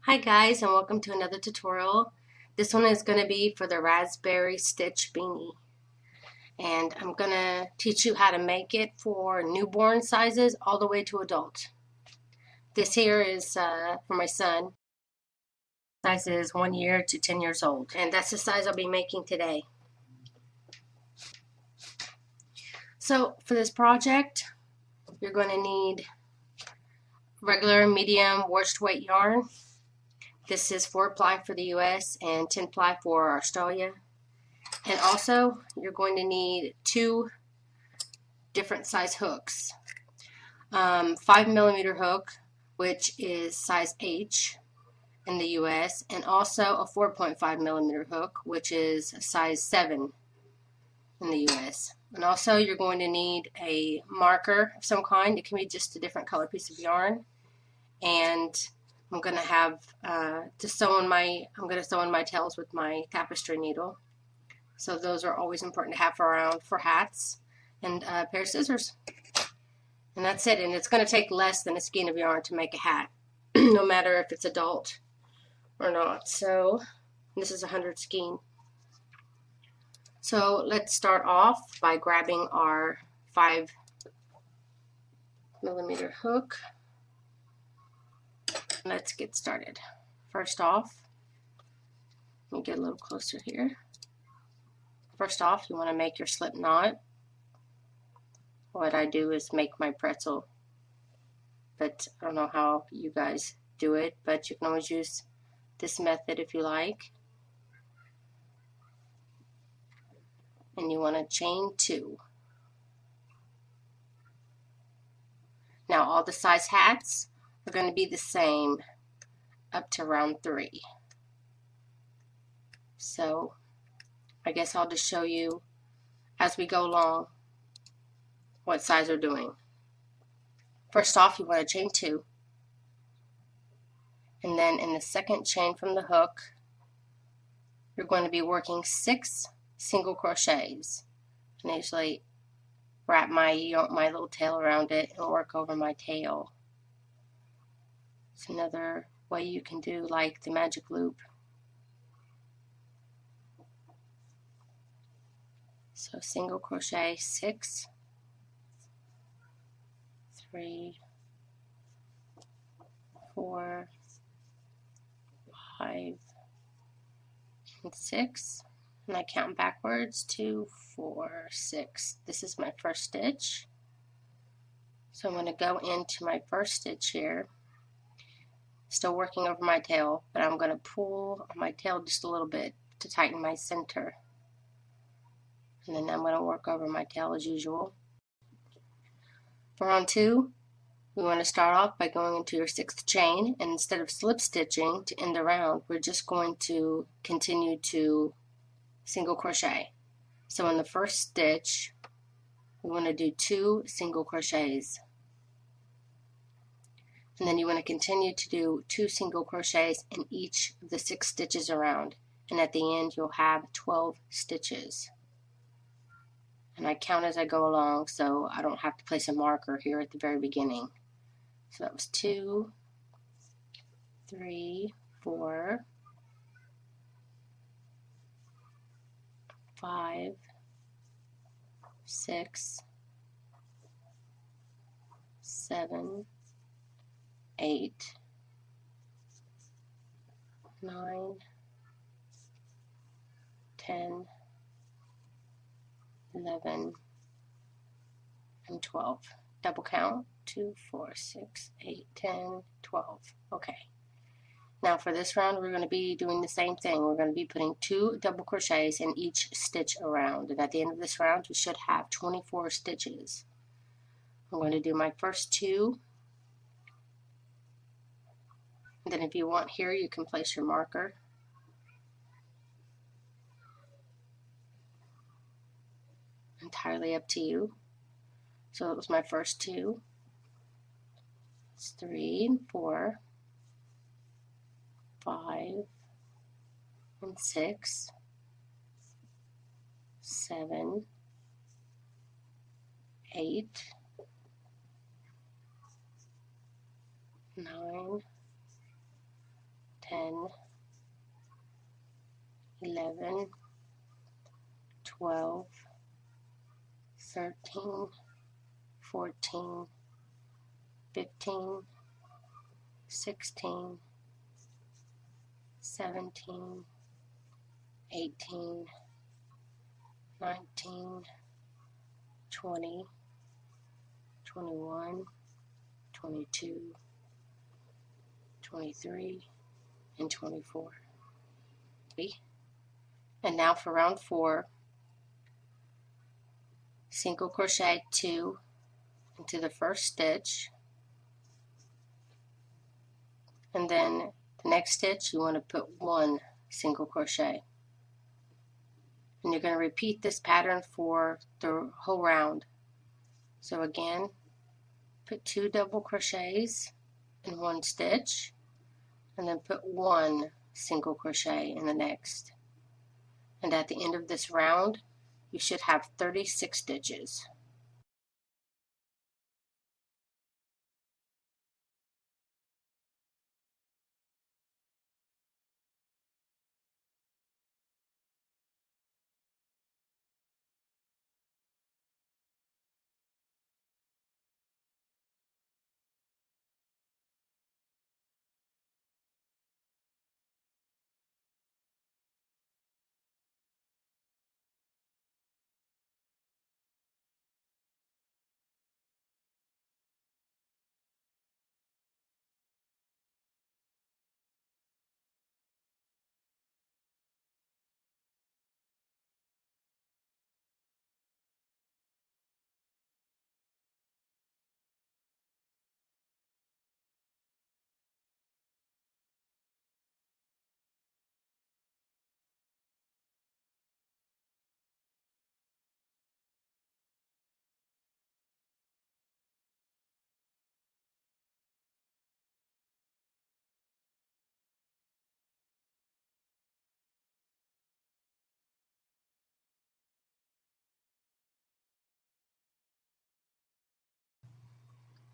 Hi guys, and welcome to another tutorial. This one is going to be for the Raspberry Stitch Beanie, and I'm going to teach you how to make it for newborn sizes all the way to adult. This here is for my son. Size is 1 year to 10 years old, and that's the size I'll be making today. So for this project, you're going to need regular medium wash weight yarn. This is 4-ply for the US and 10-ply for Australia. And also, you're going to need 2 different size hooks. 5mm hook, which is size H in the US, and also a 4.5mm hook, which is size 7 in the US. And also, you're going to need a marker of some kind. It can be just a different color piece of yarn. And I'm going to have to sew in my tails with my tapestry needle. So those are always important to have around for hats, and a pair of scissors. And that's it. And it's going to take less than a skein of yarn to make a hat, no matter if it's adult or not. So this is 100 skein. So let's start off by grabbing our 5mm hook. Let's get started. First off, let me get a little closer here. First off, you want to make your slip knot. What I do is make my pretzel, but I don't know how you guys do it, but you can always use this method if you like. And you want to chain 2. Now all the size hats are going to be the same up to round 3. So I guess I'll just show you as we go along what size we're doing. First off, you want to chain 2. And then in the second chain from the hook, you're going to be working 6 single crochets. And I usually wrap my little tail around it and work over my tail. It's another way you can do like the magic loop. So single crochet 6, 3, 4, 5, and 6. And I count backwards, 2, 4, 6. This is my first stitch. So I'm going to go into my first stitch here. Still working over my tail, but I'm going to pull on my tail just a little bit to tighten my center. And then I'm going to work over my tail as usual. For round 2, we want to start off by going into your 6th chain, and instead of slip stitching to end the round, we're just going to continue to single crochet. So in the first stitch, we want to do 2 single crochets. And then you want to continue to do 2 single crochets in each of the 6 stitches around. And at the end, you'll have 12 stitches. And I count as I go along, so I don't have to place a marker here at the very beginning. So that was 2, 3, 4, 5, 6, 7, 8, 9, 10, 11, and 12. Double count, 2, 4, 6, 8, 10, 12. Okay. Now for this round, we're going to be doing the same thing. We're going to be putting 2 double crochets in each stitch around. And at the end of this round, you should have 24 stitches. I'm going to do my first 2. And then if you want here, you can place your marker. Entirely up to you. So that was my first 2. It's 3 and 4, 5 and 6, 7, 8, 9, 10, 11, 12, 13, 14, 15, 16, 17, 18, 19, 20, 21, 22, 23, and 24. And now for round 4, single crochet 2 into the first stitch, and then the next stitch you want to put 1 single crochet, and you're going to repeat this pattern for the whole round. So again, put 2 double crochets in one stitch, and then put 1 single crochet in the next, and at the end of this round you should have 36 stitches.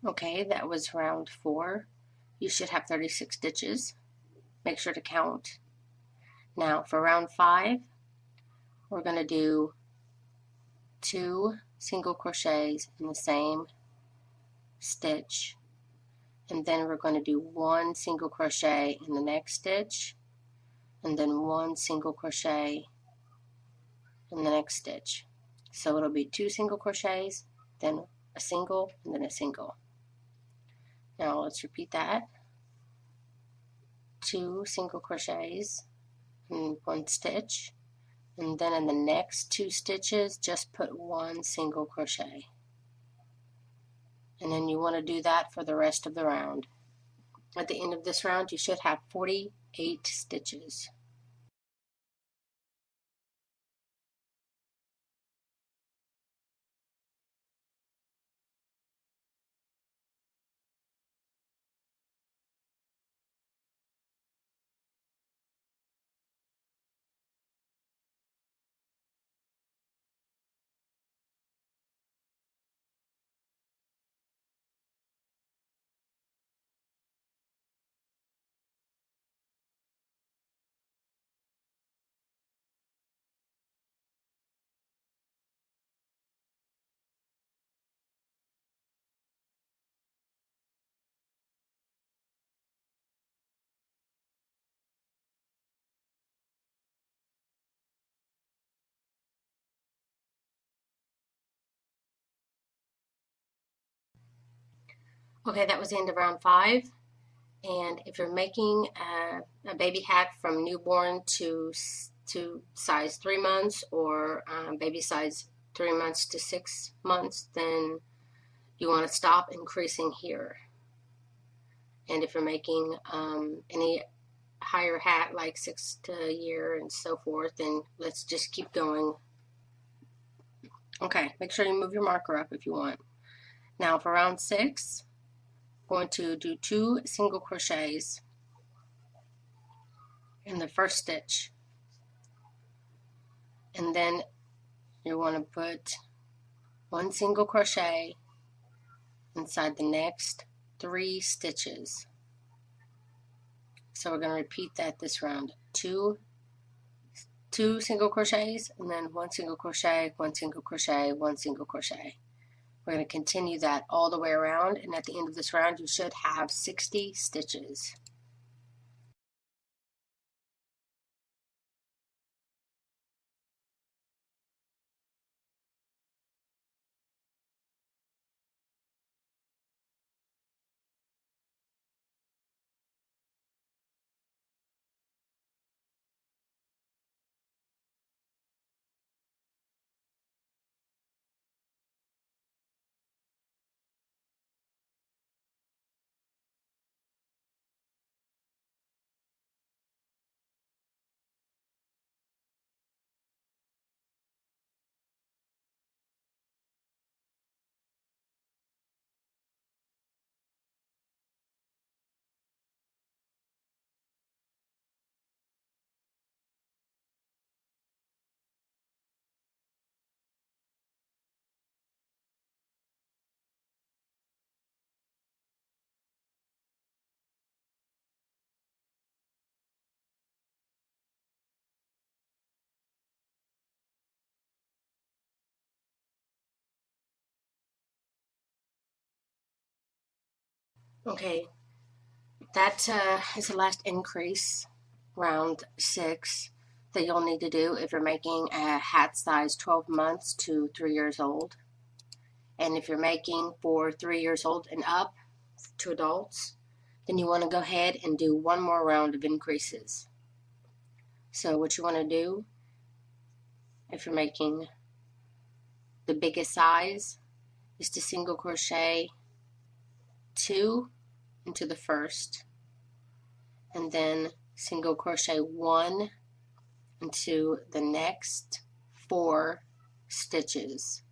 Okay, that was round 4. You should have 36 stitches. Make sure to count. Now for round 5, we're going to do 2 single crochets in the same stitch, and then we're going to do 1 single crochet in the next stitch, and then 1 single crochet in the next stitch. So it'll be 2 single crochets, then a single, and then a single. Now let's repeat that. 2 single crochets in one stitch, and then in the next 2 stitches just put 1 single crochet, and then you want to do that for the rest of the round. At the end of this round you should have 48 stitches. Okay, that was the end of round 5. And if you're making a baby hat from newborn to size 3 months, or baby size 3 months to 6 months, then you want to stop increasing here. And if you're making any higher hat, like 6 to a year and so forth, then let's just keep going. Okay, make sure you move your marker up if you want. Now for round 6, going to do 2 single crochets in the first stitch, and then you want to put 1 single crochet inside the next 3 stitches, So we're going to repeat that this round. Two single crochets, and then 1 single crochet, 1 single crochet, 1 single crochet. We're going to continue that all the way around, and at the end of this round you should have 60 stitches. Okay, that is the last increase, round 6, that you'll need to do if you're making a hat size 12 months to 3 years old. And if you're making for 3 years old and up to adults, then you want to go ahead and do one more round of increases. So what you want to do, if you're making the biggest size, is to single crochet 2 into the first, and then single crochet 1 into the next 4 stitches.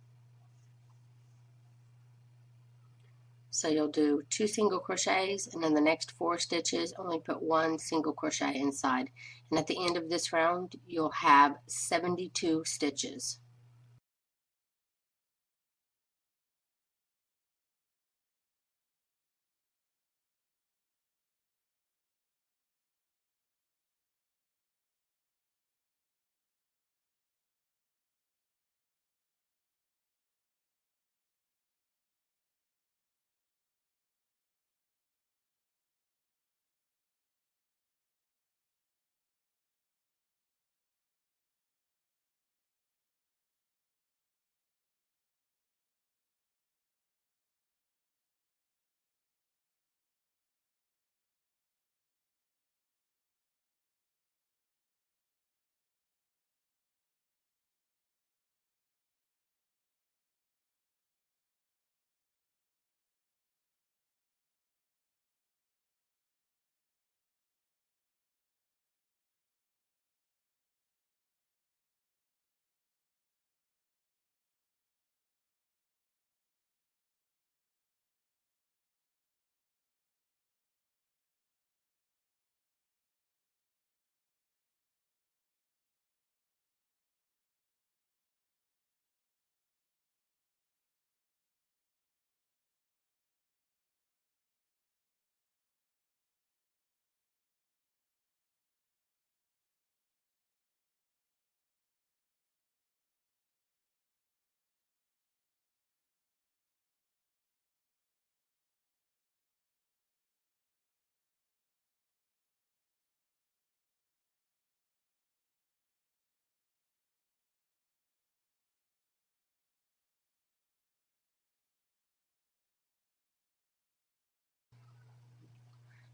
So you'll do 2 single crochets, and then the next 4 stitches only put 1 single crochet inside, and at the end of this round you'll have 72 stitches.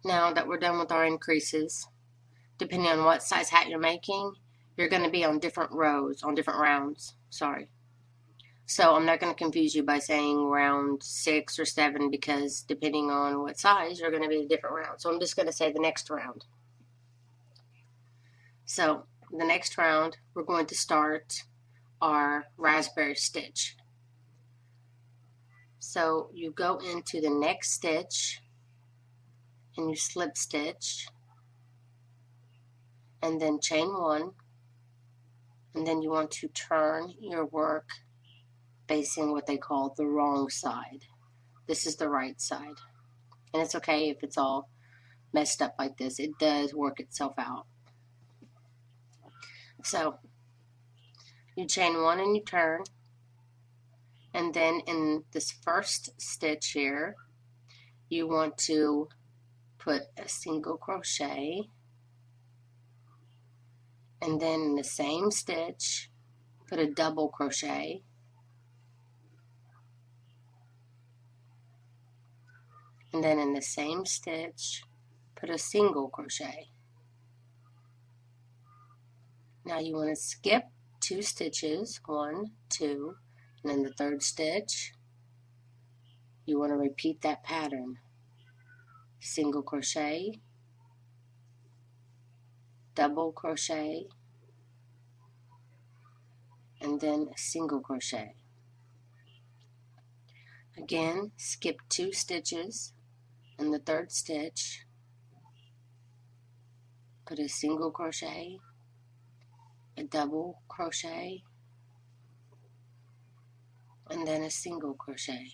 Now that we're done with our increases, depending on what size hat you're making, you're going to be on different rows, on different rounds, sorry. So I'm not going to confuse you by saying round 6 or 7, because depending on what size, you're going to be a different round. So I'm just going to say the next round. So the next round, we're going to start our raspberry stitch. So you go into the next stitch and you slip stitch, and then chain 1, and then you want to turn your work facing what they call the wrong side. This is the right side, and it's okay if it's all messed up like this. It does work itself out. So you chain 1 and you turn, and then in this first stitch here you want to put a single crochet, and then in the same stitch put a double crochet, and then in the same stitch put a single crochet. Now you want to skip 2 stitches, 1, 2, and in the third stitch you want to repeat that pattern. Single crochet, double crochet, and then a single crochet. Again, skip 2 stitches, in the third stitch put a single crochet, a double crochet, and then a single crochet.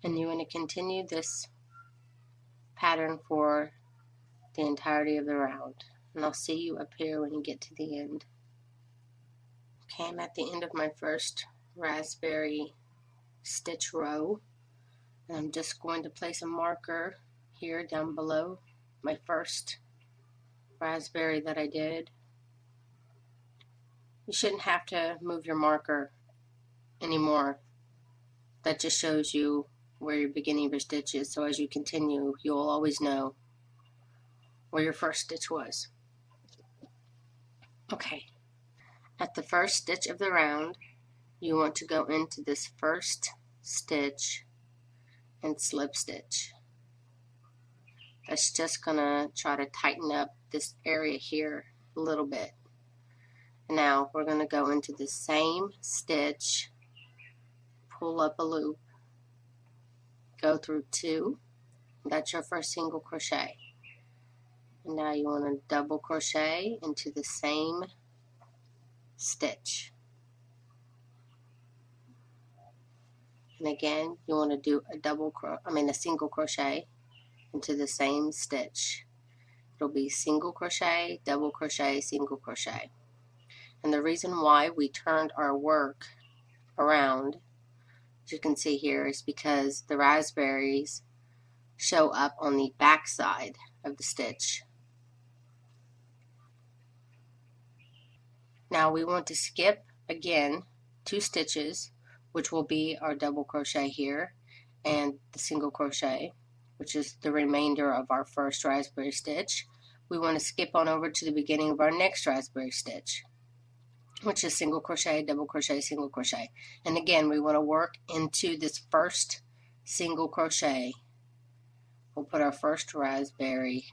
And you want to continue this pattern for the entirety of the round. And I'll see you up here when you get to the end. Okay, I'm at the end of my first raspberry stitch row. And I'm just going to place a marker here down below my first raspberry that I did. You shouldn't have to move your marker anymore that just shows you where you're beginning your stitch is, so as you continue you'll always know where your first stitch was. Okay, at the first stitch of the round you want to go into this first stitch and slip stitch. That's just gonna try to tighten up this area here a little bit. Now we're gonna go into the same stitch, pull up a loop, go through 2, that's your first single crochet. And now you want to double crochet into the same stitch. And again, you want to do a single crochet into the same stitch. It'll be single crochet, double crochet, single crochet. And the reason why we turned our work around, as you can see here, is because the raspberries show up on the back side of the stitch. Now we want to skip again 2 stitches, which will be our double crochet here and the single crochet, which is the remainder of our first raspberry stitch. We want to skip on over to the beginning of our next raspberry stitch, which is single crochet, double crochet, single crochet. And again, we want to work into this first single crochet. We'll put our first raspberry,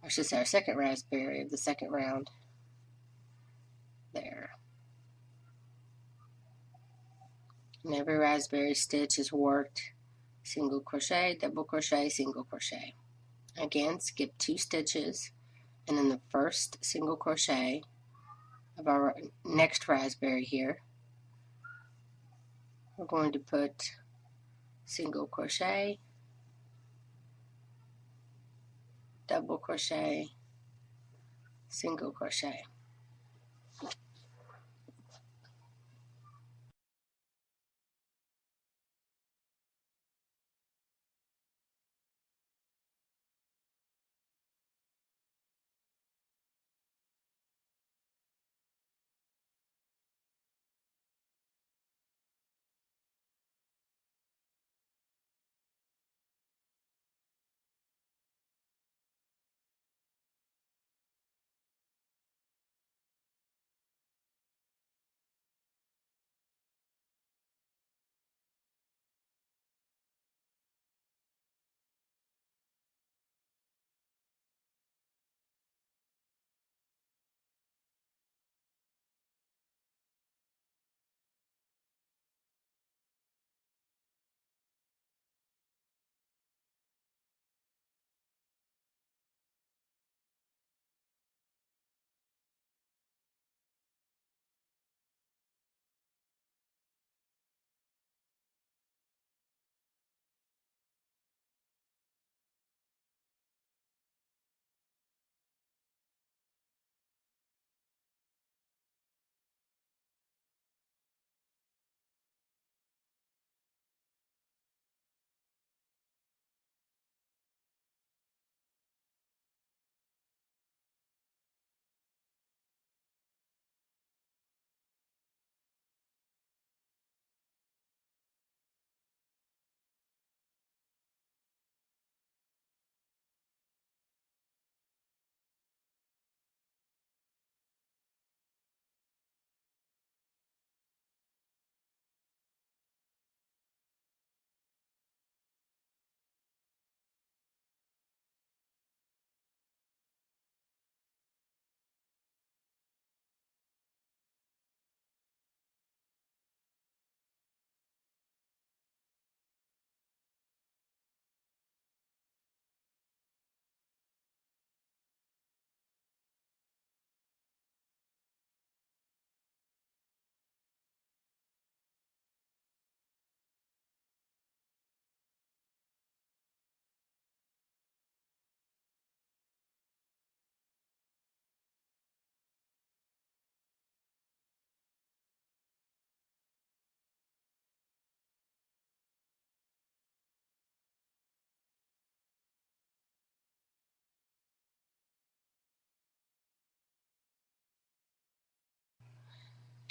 I should say our second raspberry of the second round there. And every raspberry stitch is worked single crochet, double crochet, single crochet. Again, skip 2 stitches, and in the first single crochet of our next raspberry here, we're going to put single crochet, double crochet, single crochet.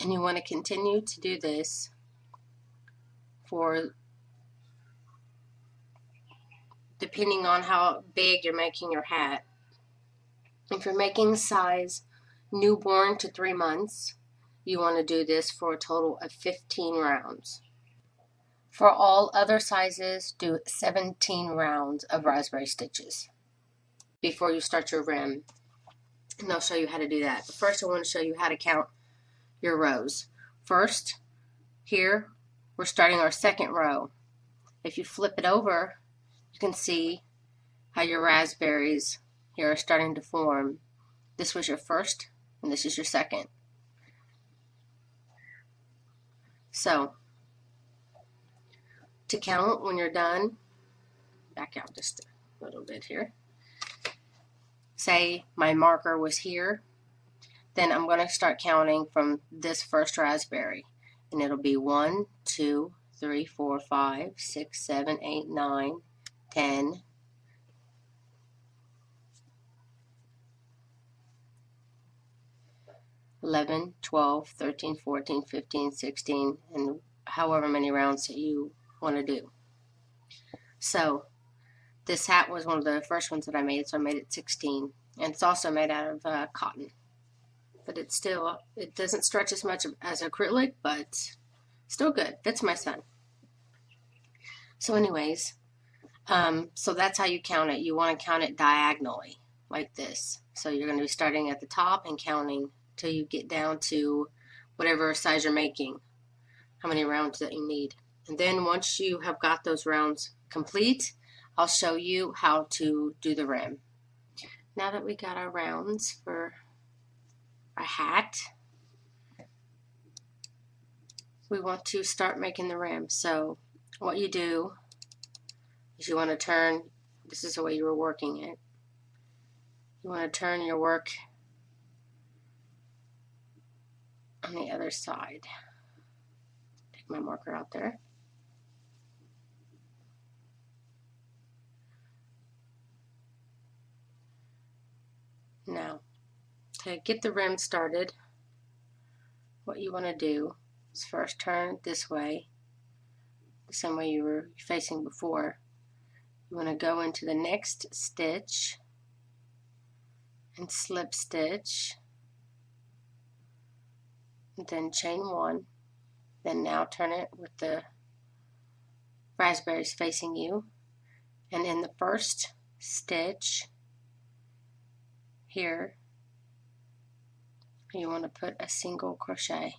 And you want to continue to do this for, depending on how big you're making your hat. If you're making size newborn to 3 months, you want to do this for a total of 15 rounds. For all other sizes, do 17 rounds of raspberry stitches before you start your rim. And I'll show you how to do that. But first I want to show you how to count your rows. First, here, we're starting our second row. If you flip it over, you can see how your raspberries here are starting to form. This was your first, and this is your second. So, to count when you're done, back out just a little bit here. Say my marker was here, then I'm going to start counting from this first raspberry. And it'll be 1, 2, 3, 4, 5, 6, 7, 8, 9, 10, 11, 12, 13, 14, 15, 16, and however many rounds that you want to do. So this hat was one of the first ones that I made, so I made it 16. And it's also made out of cotton. But it doesn't stretch as much as acrylic, but still good. Fits my son. So anyways, so that's how you count it. You want to count it diagonally, like this. So you're going to be starting at the top and counting till you get down to whatever size you're making, how many rounds that you need. And then once you have got those rounds complete, I'll show you how to do the rim. Now that we got our rounds for our hat, we want to start making the rim. So what you do is you want to turn, this is the way you were working it, you want to turn your work on the other side. Take my marker out there. Now, to get the rim started, what you want to do is first turn this way, the same way you were facing before. You want to go into the next stitch and slip stitch, and then chain 1, then now turn it with the raspberries facing you, and in the first stitch here you want to put a single crochet.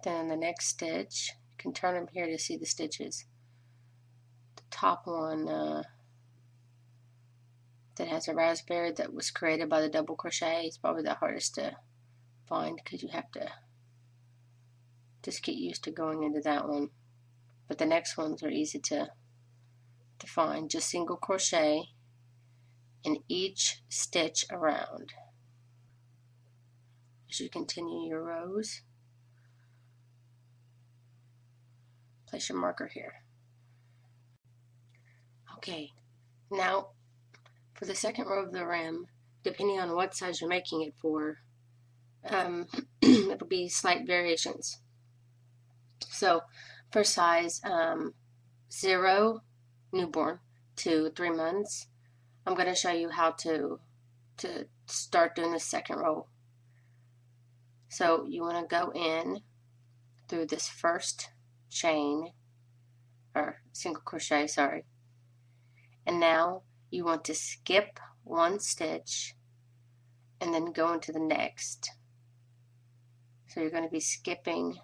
Then in the next stitch, you can turn them here to see the stitches. The top one that has a raspberry that was created by the double crochet is probably the hardest to find because you have to just get used to going into that one. But the next ones are easy to find. Just single crochet in each stitch around. As you continue your rows, place your marker here. Okay, now for the second row of the rim, depending on what size you're making it for, it'll be slight variations. So for size 0 newborn to 3 months, I'm going to show you how to start doing the second row. So you want to go in through this first chain, or single crochet, sorry. And now you want to skip 1 stitch and then go into the next. So you're going to be skipping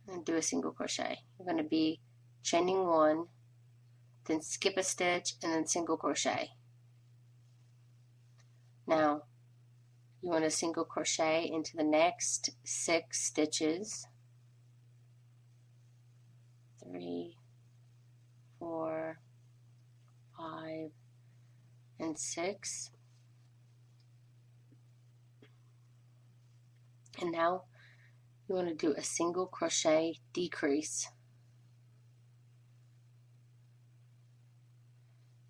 and do a single crochet. You're going to be chaining 1, then skip a stitch, and then single crochet. Now you want to single crochet into the next 6 stitches. 3, 4, 5, and 6. And now you want to do a single crochet decrease.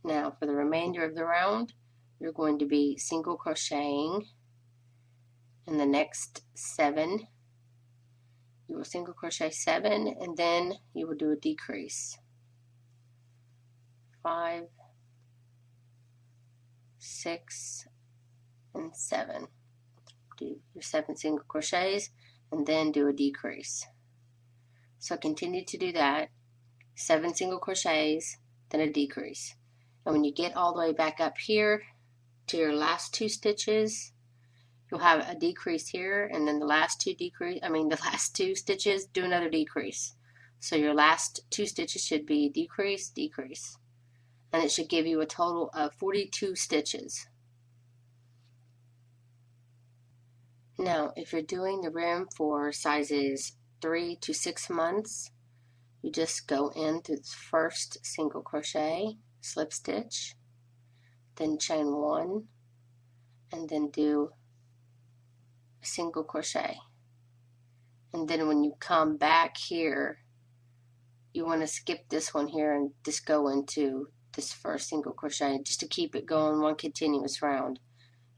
Now for the remainder of the round, you're going to be single crocheting in the next 7 you will single crochet 7, and then you will do a decrease. 5, 6, and 7. Do your 7 single crochets and then do a decrease. So continue to do that. 7 single crochets, then a decrease. And when you get all the way back up here to your last 2 stitches, you'll have a decrease here, and then the last 2 stitches, do another decrease. So your last 2 stitches should be decrease, decrease. And it should give you a total of 42 stitches. Now, if you're doing the rim for sizes 3 to 6 months, you just go in through the first single crochet, slip stitch, then chain 1, and then do a single crochet. And then when you come back here, you want to skip this one here and just go into this first single crochet just to keep it going one continuous round.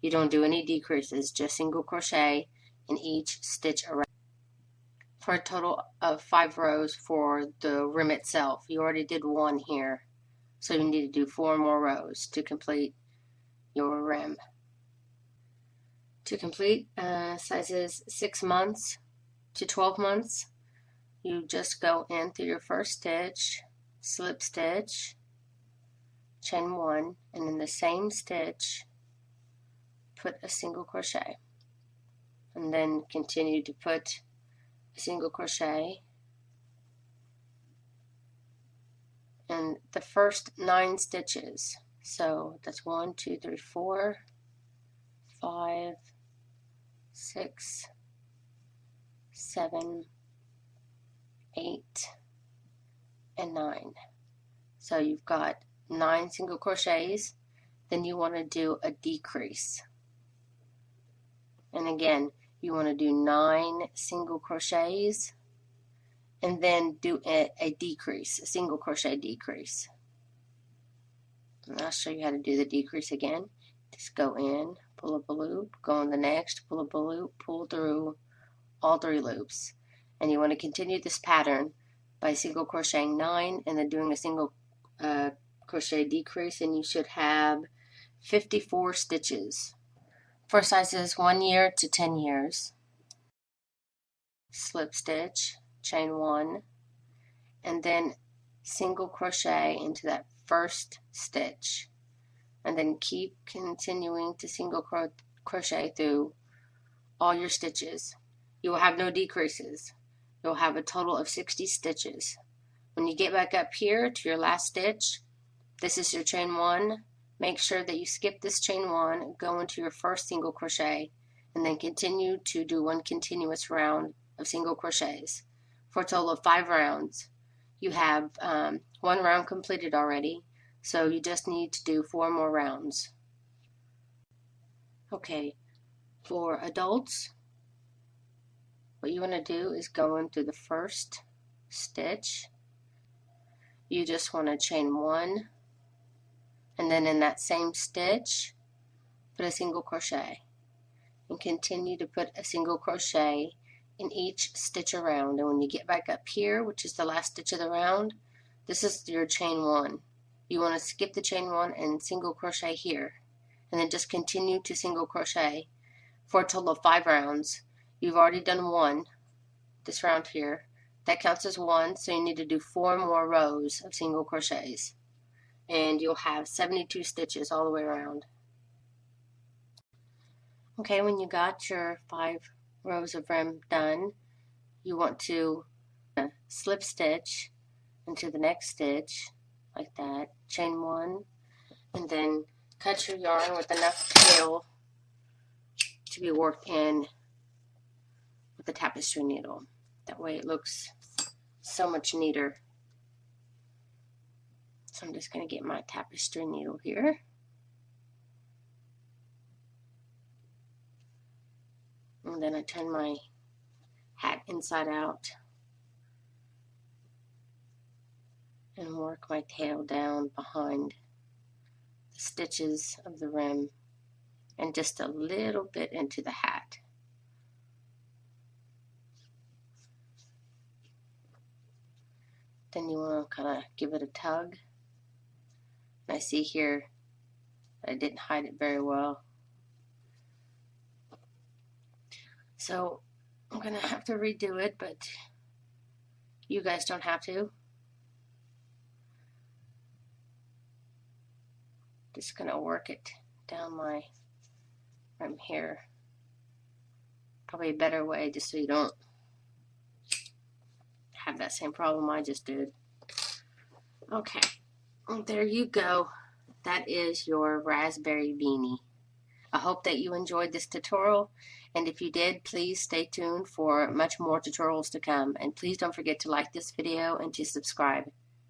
You don't do any decreases, just single crochet in each stitch around, for a total of 5 rows for the rim itself. You already did 1 here, so you need to do 4 more rows to complete your rim. To complete sizes 6 months to 12 months, you just go in through your first stitch, slip stitch, chain 1, and in the same stitch put a single crochet, and then continue to put a single crochet in the first 9 stitches. So that's 1, 2, 3, 4, 5, 6, 7, 8, and 9. So you've got 9 single crochets. Then you want to do a decrease. And again, you want to do 9 single crochets and then do a decrease, a single crochet decrease. And I'll show you how to do the decrease again. Just go in, pull up a loop, go on the next, pull up a loop, pull through all 3 loops. And you want to continue this pattern by single crocheting 9 and then doing a single crochet decrease, and you should have 54 stitches. For sizes 1 year to 10 years, slip stitch, chain 1, and then single crochet into that first stitch, and then keep continuing to single crochet through all your stitches. You will have no decreases. You'll have a total of 60 stitches. When you get back up here to your last stitch, this is your chain 1. Make sure that you skip this chain 1, go into your first single crochet, and then continue to do 1 continuous round of single crochets for a total of 5 rounds. You have 1 round completed already, so you just need to do 4 more rounds. Okay, for adults, what you want to do is go into the first stitch. You just want to chain 1, and then in that same stitch put a single crochet, and continue to put a single crochet in each stitch around. And when you get back up here, which is the last stitch of the round, this is your chain 1. You want to skip the chain 1 and single crochet here, and then just continue to single crochet for a total of 5 rounds. You've already done 1 this round here. That counts as 1, so you need to do 4 more rows of single crochets, and you'll have 72 stitches all the way around. Okay, when you got your 5 rows of rim done, you want to slip stitch into the next stitch like that, chain 1, and then cut your yarn with enough tail to be worked in with the tapestry needle. That way it looks so much neater. So I'm just going to get my tapestry needle here. And then I turn my hat inside out and work my tail down behind the stitches of the rim and just a little bit into the hat. then you want to kind of give it a tug. And I see here I didn't hide it very well. So I'm going to have to redo it, but you guys don't have to. Just going to work it down from here. Probably a better way, just so you don't have that same problem I just did. Okay, there you go. That is your Raspberry Beanie. I hope that you enjoyed this tutorial, and if you did, please stay tuned for much more tutorials to come, and please don't forget to like this video and to subscribe.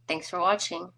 Thanks for watching.